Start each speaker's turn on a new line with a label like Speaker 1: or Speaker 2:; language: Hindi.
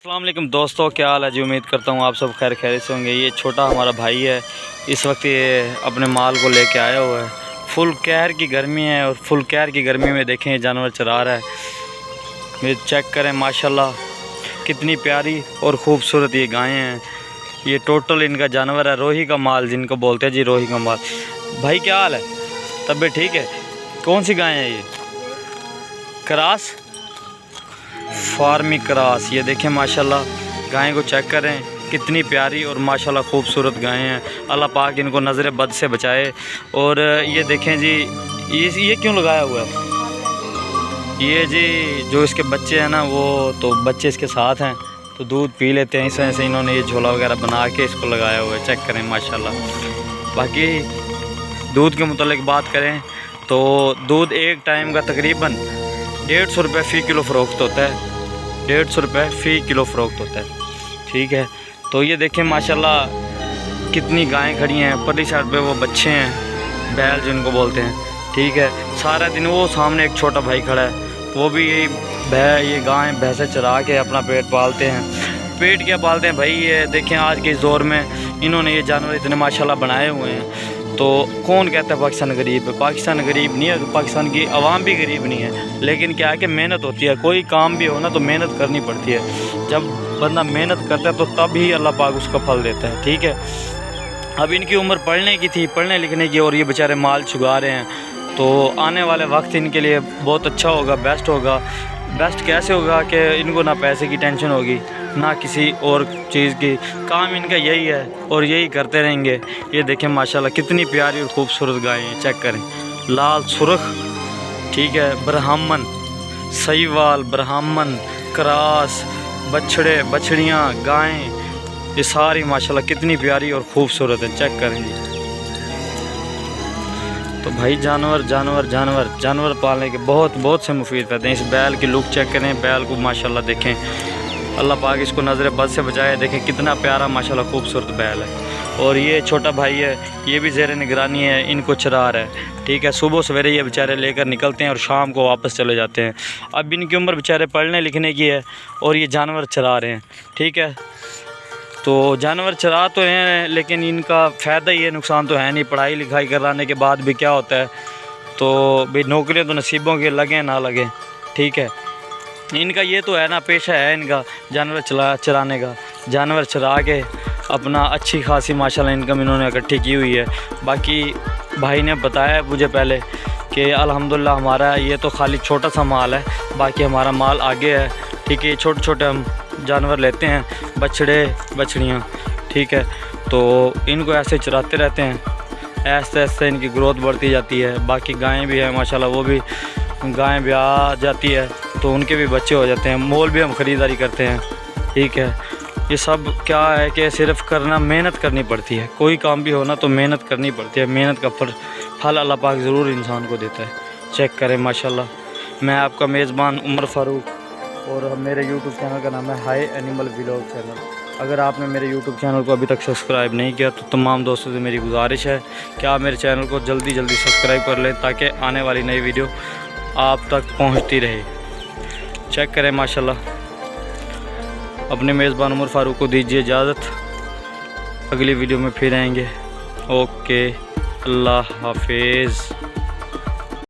Speaker 1: अस्सलाम वालेकुम दोस्तों, क्या हाल है जी। उम्मीद करता हूँ आप सब खैर खैरियत से होंगे। ये छोटा हमारा भाई है, इस वक्त ये अपने माल को लेके आया हुआ है। फुल कहर की गर्मी है और फुल कहर की गर्मी में देखें जानवर चरा रहा है। ये चेक करें माशाल्लाह कितनी प्यारी और ख़ूबसूरत ये गायें हैं। ये टोटल इनका जानवर है, रोही का माल जिनको बोलते हैं जी, रोही का माल। भाई क्या हाल है, तबीयत ठीक है? कौन सी गाय है ये? क्रास, फार्मी क्रास। ये देखें माशाल्लाह गाय को चेक करें कितनी प्यारी और माशाल्लाह खूबसूरत गायें हैं। अल्लाह पाक इनको नज़र बद से बचाए। और ये देखें जी, ये क्यों लगाया हुआ है? ये जी जो इसके बच्चे हैं ना, वो तो बच्चे इसके साथ हैं तो दूध पी लेते हैं, इस वजह से इन्होंने ये झोला वगैरह बना के इसको लगाया हुआ है। चेक करें माशाल्लाह। बाकी दूध के मुतालिक बात करें तो दूध एक टाइम का तकरीबन 150 रुपये फ़ी किलो फ़रोख्त होता है। 150 रुपये फ़ी किलो फ़रोख्त होता है, ठीक है। तो ये देखें माशाल्लाह कितनी गायें खड़ी हैं। परली साइड पे वो बच्चे हैं, बैल जिनको बोलते हैं, ठीक है। सारा दिन वो सामने एक छोटा भाई खड़ा है, वो भी ये गाय भैंसे चरा के अपना पेट पालते हैं। पेट क्या पालते हैं भाई, ये देखें आज के इस दौर में इन्होंने ये जानवर इतने माशाल्लाह बनाए हुए हैं। तो कौन कहता है पाकिस्तान गरीब है? पाकिस्तान गरीब नहीं है, पाकिस्तान की आवाम भी गरीब नहीं है, लेकिन क्या है कि मेहनत होती है। कोई काम भी हो ना तो मेहनत करनी पड़ती है। जब बंदा मेहनत करता है तो तब ही अल्लाह पाक उसका फल देता है, ठीक है। अब इनकी उम्र पढ़ने की थी, पढ़ने लिखने की, और ये बेचारे माल चुगा रहे हैं। तो आने वाले वक्त इनके लिए बहुत अच्छा होगा, बेस्ट होगा। बेस्ट कैसे होगा कि इनको ना पैसे की टेंशन होगी ना किसी और चीज़ की। काम इनका यही है और यही करते रहेंगे। ये देखें माशाल्लाह कितनी प्यारी और ख़ूबसूरत गायें हैं। चेक करें, लाल सुर्ख, ठीक है, ब्राह्मण, सहीवाल, ब्राह्मण, क्रास, बछड़े, बछड़ियाँ, गायें, ये सारी माशाल्लाह कितनी प्यारी और ख़ूबसूरत है। चेक करें जी। तो भाई जानवर जानवर जानवर जानवर पालने के बहुत से मुफीद फ़ायदे हैं। इस बैल की लुक चेक करें, बैल को माशाल्लाह देखें, अल्लाह पाक इसको नज़र बद से बचाए। देखें कितना प्यारा माशाल्लाह खूबसूरत बैल है। और ये छोटा भाई है, ये भी ज़ेर निगरानी है, इनको चरा रहा है, ठीक है। सुबह सवेरे ये बेचारे लेकर निकलते हैं और शाम को वापस चले जाते हैं। अब इनकी उम्र बेचारे पढ़ने लिखने की है और ये जानवर चरा रहे हैं, ठीक है। तो जानवर चरा तो हैं, लेकिन इनका फ़ायदा ही है, नुकसान तो है नहीं। पढ़ाई लिखाई कराने के बाद भी क्या होता है, तो भाई नौकरियां तो नसीबों के लगें ना लगें, ठीक है। इनका ये तो है ना, पेशा है इनका जानवर चराने का। जानवर चरा के अपना अच्छी खासी माशाल्लाह इनकम इन्होंने इकट्ठी की हुई है। बाकी भाई ने बताया मुझे पहले कि अल्हम्दुलिल्लाह हमारा ये तो खाली छोटा सा माल है, बाकी हमारा माल आगे है, ठीक है। छोटे छोटे हम जानवर लेते हैं, बछड़े बछड़ियाँ, ठीक है। तो इनको ऐसे चराते रहते हैं, ऐसे ऐसे इनकी ग्रोथ बढ़ती जाती है। बाकी गायें भी हैं माशाल्लाह, वो भी गायें भी आ जाती है तो उनके भी बच्चे हो जाते हैं। मोल भी हम ख़रीदारी करते हैं, ठीक है। ये सब क्या है कि सिर्फ़ करना, मेहनत करनी पड़ती है। कोई काम भी हो ना तो मेहनत करनी पड़ती है। मेहनत का फल अल्लाह पाक ज़रूर इंसान को देता है। चेक करें माशाल्लाह। मैं आपका मेज़बान उमर फ़ारूक और मेरे YouTube चैनल का नाम है हाई एनिमल व्लॉग चैनल। अगर आपने मेरे YouTube चैनल को अभी तक सब्सक्राइब नहीं किया तो तमाम दोस्तों से मेरी गुजारिश है कि आप मेरे चैनल को जल्दी सब्सक्राइब कर लें, ताकि आने वाली नई वीडियो आप तक पहुंचती रहे। चेक करें माशाल्लाह। अपने मेज़बान उमर फ़ारूक को दीजिए इजाज़त, अगली वीडियो में फिर आएंगे। ओके, अल्लाह हाफिज़।